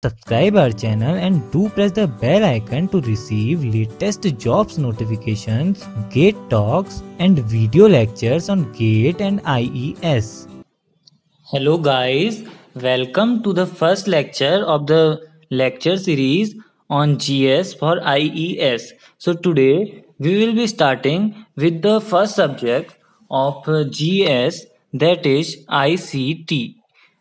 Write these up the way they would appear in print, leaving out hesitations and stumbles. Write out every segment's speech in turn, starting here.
Subscribe our channel and do press the bell icon to receive latest jobs notifications, GATE talks and video lectures on GATE and IES. Hello guys, welcome to the first lecture of the lecture series on GS for IES. So today we will be starting with the first subject of GS, that is ICT.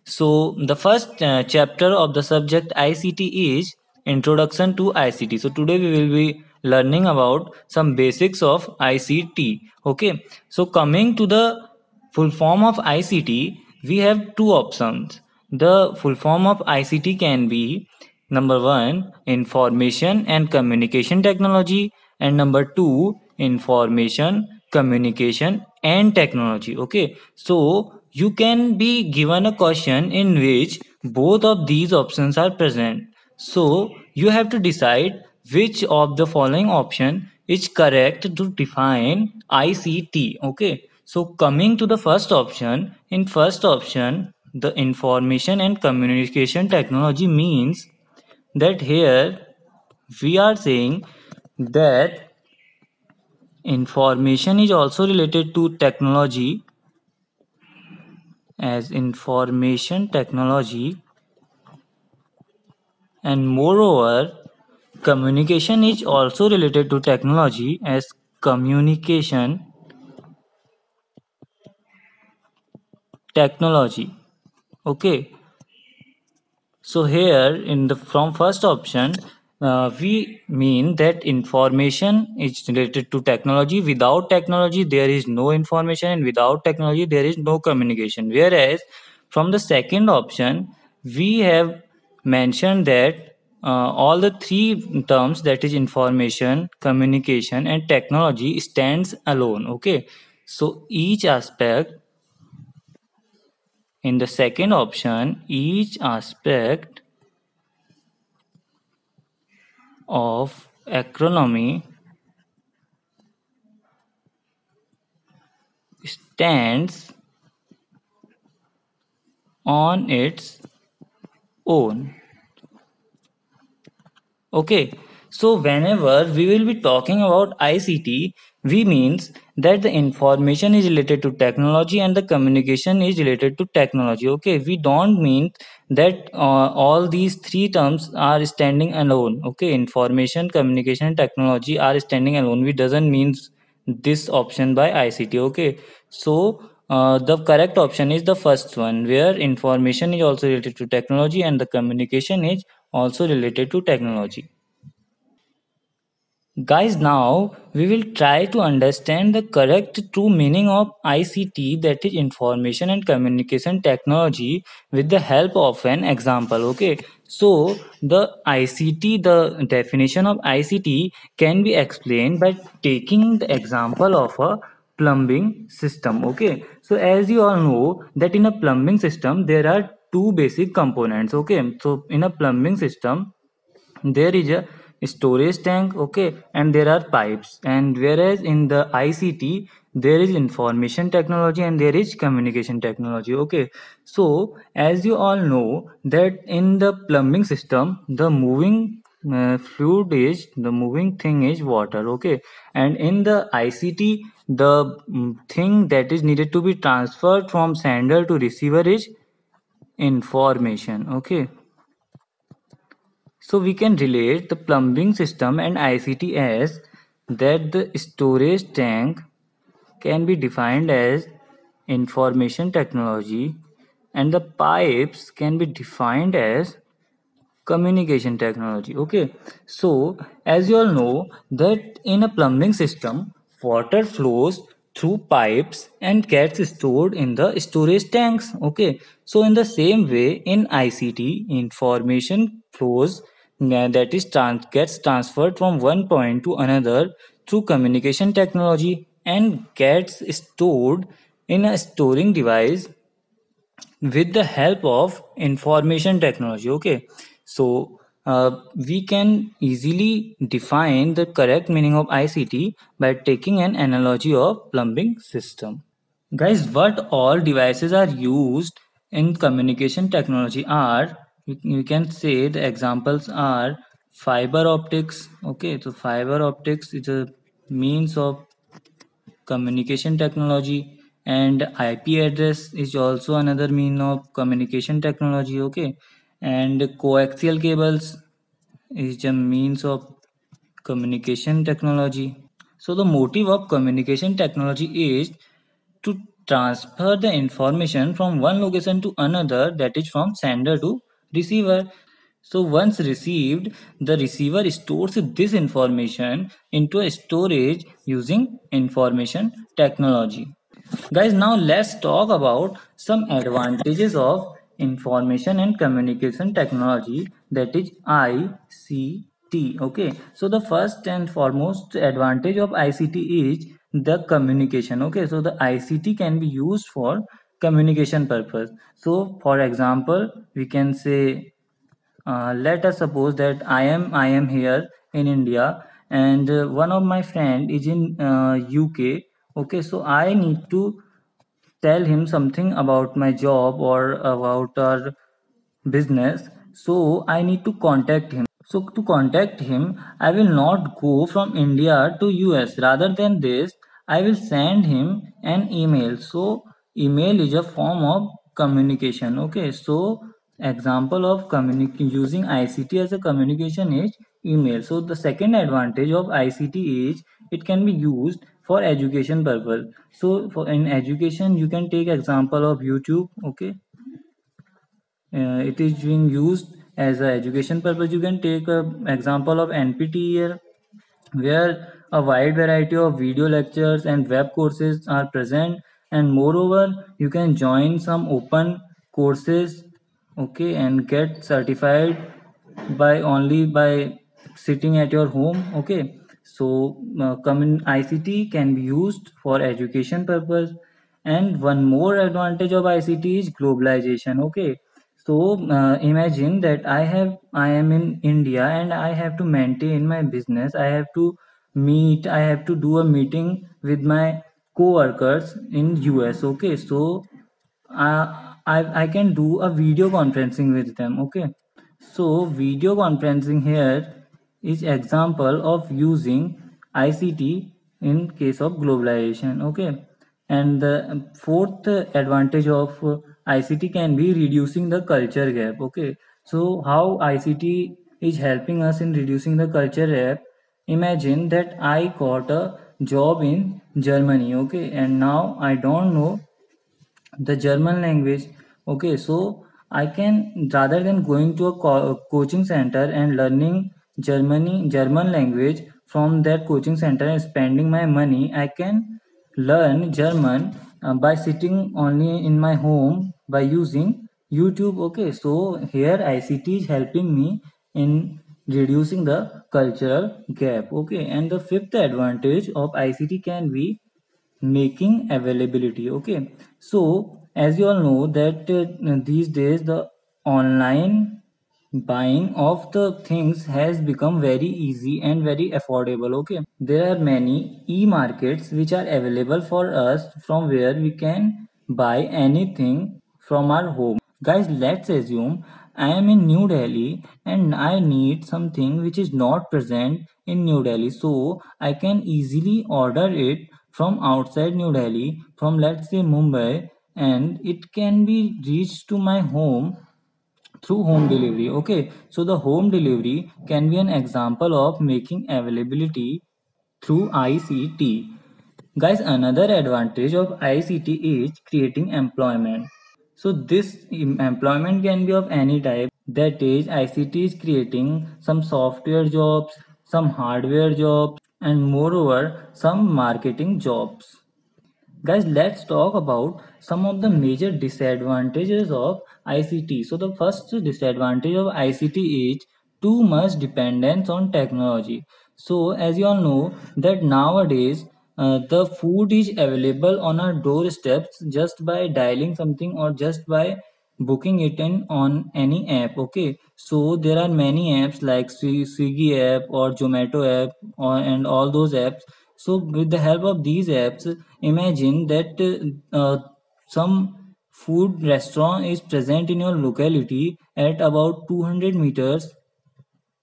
So the first chapter of the subject ICT is Introduction to ICT. So today we will be learning about some basics of ICT. Okay. So coming to the full form of ICT, we have two options. The full form of ICT can be number one, information and communication technology, and number two, information, communication and technology. Okay. So you can be given a question in which both of these options are present. So you have to decide which of the following option is correct to define ICT. Okay. So coming to the first option, in first option, the information and communication technology means that here we are saying that information is also related to technology, as information technology, and moreover communication is also related to technology as communication technology. Okay, so here in the from first option, we mean that information is related to technology. Without technology there is no information, and without technology there is no communication. Whereas from the second option we have mentioned that all the three terms, that is information, communication and technology, stands alone. Okay, so each aspect in the second option, each aspect of acronomy stands on its own. Okay, so whenever we will be talking about ICT, we means that the information is related to technology and the communication is related to technology. Okay, we don't mean that all these three terms are standing alone. Okay, information, communication, and technology are standing alone. We doesn't means this option by ICT. Okay, so the correct option is the first one, where information is also related to technology and the communication is also related to technology. Guys, now we will try to understand the correct true meaning of ICT, that is information and communication technology, with the help of an example. Okay, so the ICT, the definition of ICT can be explained by taking the example of a plumbing system. Okay, so as you all know that in a plumbing system there are two basic components. Okay, so in a plumbing system there is a storage tank, okay, and there are pipes. And whereas in the ICT there is information technology and there is communication technology. Okay, so as you all know that in the plumbing system the moving fluid is, the moving thing is water. Okay, and in the ICT the thing that is needed to be transferred from sender to receiver is information. Okay, so we can relate the plumbing system and ICT as that the storage tank can be defined as information technology and the pipes can be defined as communication technology. Okay, so as you all know that in a plumbing system water flows through pipes and gets stored in the storage tanks. Okay, so in the same way in ICT information flows, that is gets transferred from one point to another through communication technology and gets stored in a storing device with the help of information technology. Okay, so we can easily define the correct meaning of ICT by taking an analogy of plumbing system. Guys, what all devices are used in communication technology are we can say the examples are fiber optics. Okay, so fiber optics is a means of communication technology, and IP address is also another mean of communication technology. Okay, and coaxial cables is a means of communication technology. So the motive of communication technology is to transfer the information from one location to another, that is from sender to receiver. So once received, the receiver stores this information into a storage using information technology. Guys, now let's talk about some advantages of information and communication technology, that is ICT. Okay, so the first and foremost advantage of ICT is the communication. Okay, so the ICT can be used for communication purpose. So for example, we can say, let us suppose that I am here in India, and one of my friend is in UK. Okay, so I need to tell him something about my job or about our business, so I need to contact him. So to contact him, I will not go from India to US. Rather than this, I will send him an email. So email is a form of communication. Okay, so example of using ICT as a communication is email. So the second advantage of ICT is it can be used for education purpose. So for in education, you can take example of YouTube. Okay, it is being used as a education purpose. You can take a example of NPTEL, where a wide variety of video lectures and web courses are present, and moreover you can join some open courses, okay, and get certified by sitting at your home. Okay, so ICT can be used for education purpose. And one more advantage of ICT is globalization. Okay, so imagine that I am in India and I have to maintain my business. I have to I have to do a meeting with my co-workers in US. Okay, so I can do a video conferencing with them. Okay, so video conferencing here is example of using ICT in case of globalization. Okay, and the fourth advantage of ICT can be reducing the culture gap. Okay, so how ICT is helping us in reducing the culture gap? Imagine that I got a job in Germany. Okay, and now I don't know the German language. Okay, so I can, rather than going to a coaching center and learning German language from that coaching center and spending my money, I can learn German by sitting only in my home by using YouTube. Okay, so here ICT is helping me in reducing the cultural gap. Okay, and the fifth advantage of ICT can be making availability. Okay, so as you all know that these days the online buying of the things has become very easy and very affordable. Okay, there are many e-markets which are available for us, from where we can buy anything from our home. Guys, let's assume I am in New Delhi and I need something which is not present in New Delhi. So I can easily order it from outside New Delhi, from let's say Mumbai, and it can be reached to my home through home delivery. Okay, so the home delivery can be an example of making availability through ICT. Guys, another advantage of ICT is creating employment. So this employment can be of any type. That is, ICT is creating some software jobs, some hardware jobs, and moreover, some marketing jobs. Guys, let's talk about some of the major disadvantages of ICT. So the first disadvantage of ICT is too much dependence on technology. So as you all know that nowadays the food is available on our doorsteps just by dialing something or just by booking it in on any app. Okay, so there are many apps like Swiggy app or Zomato app and all those apps. So with the help of these apps, imagine that some food restaurant is present in your locality, at about 200 meters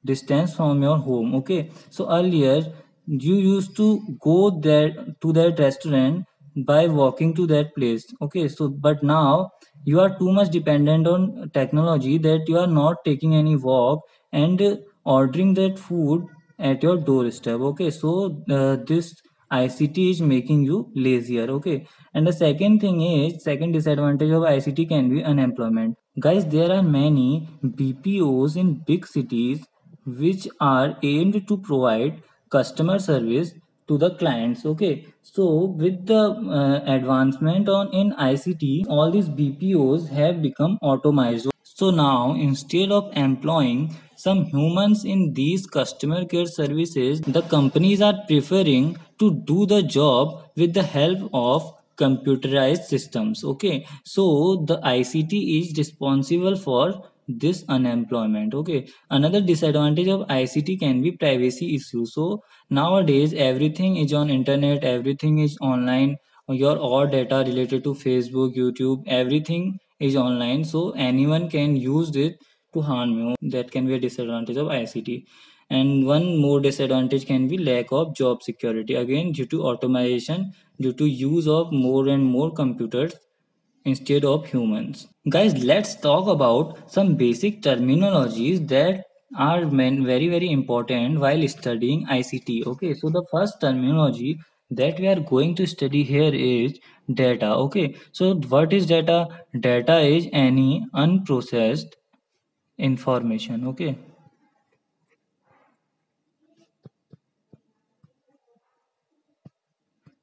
distance from your home. Okay, so earlier you used to go there to that restaurant by walking to that place. Okay, so but now you are too much dependent on technology that you are not taking any walk and ordering that food at your doorstep. Okay, so this ICT is making you lazier. Okay, and the second thing is, second disadvantage of ICT can be unemployment. Guys, there are many BPOs in big cities which are aimed to provide customer service to the clients. Okay, so with the advancement on in ICT, all these BPOs have become automized. So now instead of employing some humans in these customer care services, the companies are preferring to do the job with the help of computerized systems. Okay, so the ICT is responsible for this unemployment. Okay, another disadvantage of ICT can be privacy issues. So nowadays everything is on internet, everything is online. Your all data related to Facebook, YouTube, everything is online, so anyone can use it to harm you. That can be a disadvantage of ICT. And one more disadvantage can be lack of job security, again due to automation, due to use of more and more computers instead of humans. Guys, let's talk about some basic terminologies that are very important while studying ICT. Okay, so the first terminology that we are going to study here is data. Okay, so what is data? Data is any unprocessed information. Okay,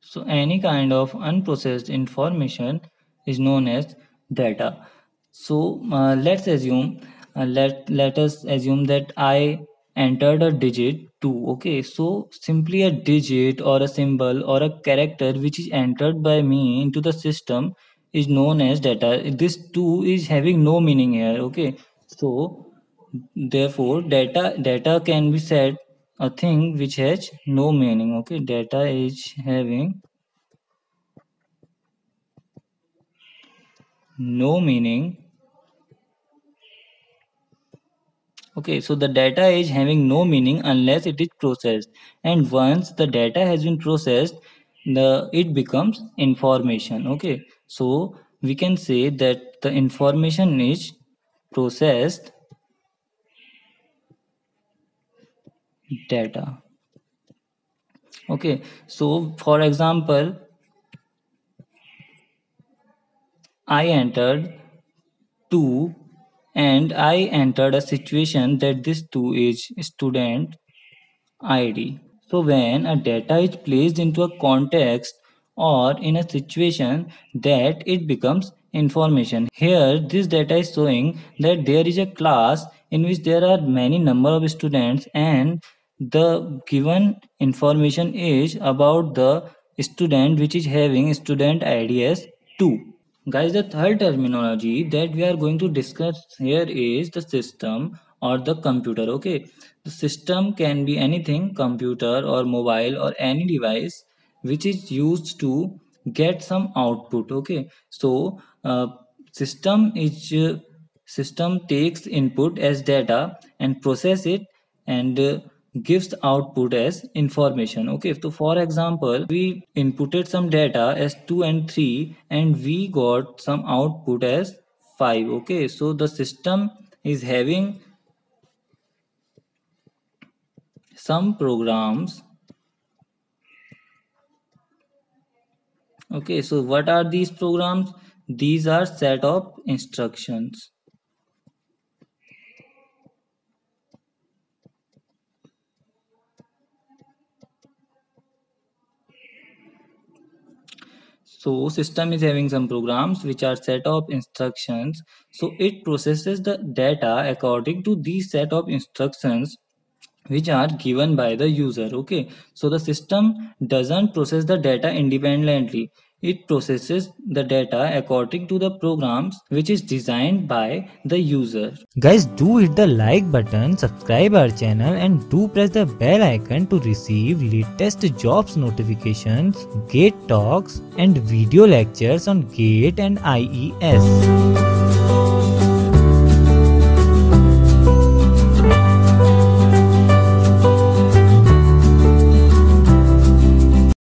so any kind of unprocessed information is known as data. So let us assume that I entered a digit 2. Okay, so simply a digit or a symbol or a character which is entered by me into the system is known as data. This 2 is having no meaning here. Okay, so therefore data can be said a thing which has no meaning. Okay, data is having no meaning. Okay, so the data is having no meaning unless it is processed, and once the data has been processed, the it becomes information. Okay, so we can say that the information is processed data. Okay, so for example, I entered 2 and I entered a situation that this 2 is student ID. So when a data is placed into a context or in a situation, that it becomes information. Here this data is showing that there is a class in which there are many number of students and the given information is about the student which is having student ID as 2. Guys, the third terminology that we are going to discuss here is the system or the computer. Okay, the system can be anything, computer or mobile or any device which is used to get some output. Okay, so system takes input as data and process it and gives the output as information. Okay, so for example, we inputted some data as 2 and 3 and we got some output as 5. Okay, so the system is having some programs. Okay, so what are these programs? These are set of instructions. So system is having some programs which are set of instructions. So it processes the data according to these set of instructions which are given by the user. Okay, so the system doesn't process the data independently. It processes the data according to the programs which is designed by the user. Guys, do hit the like button, subscribe our channel and do press the bell icon to receive latest jobs notifications, GATE talks and video lectures on GATE and IES.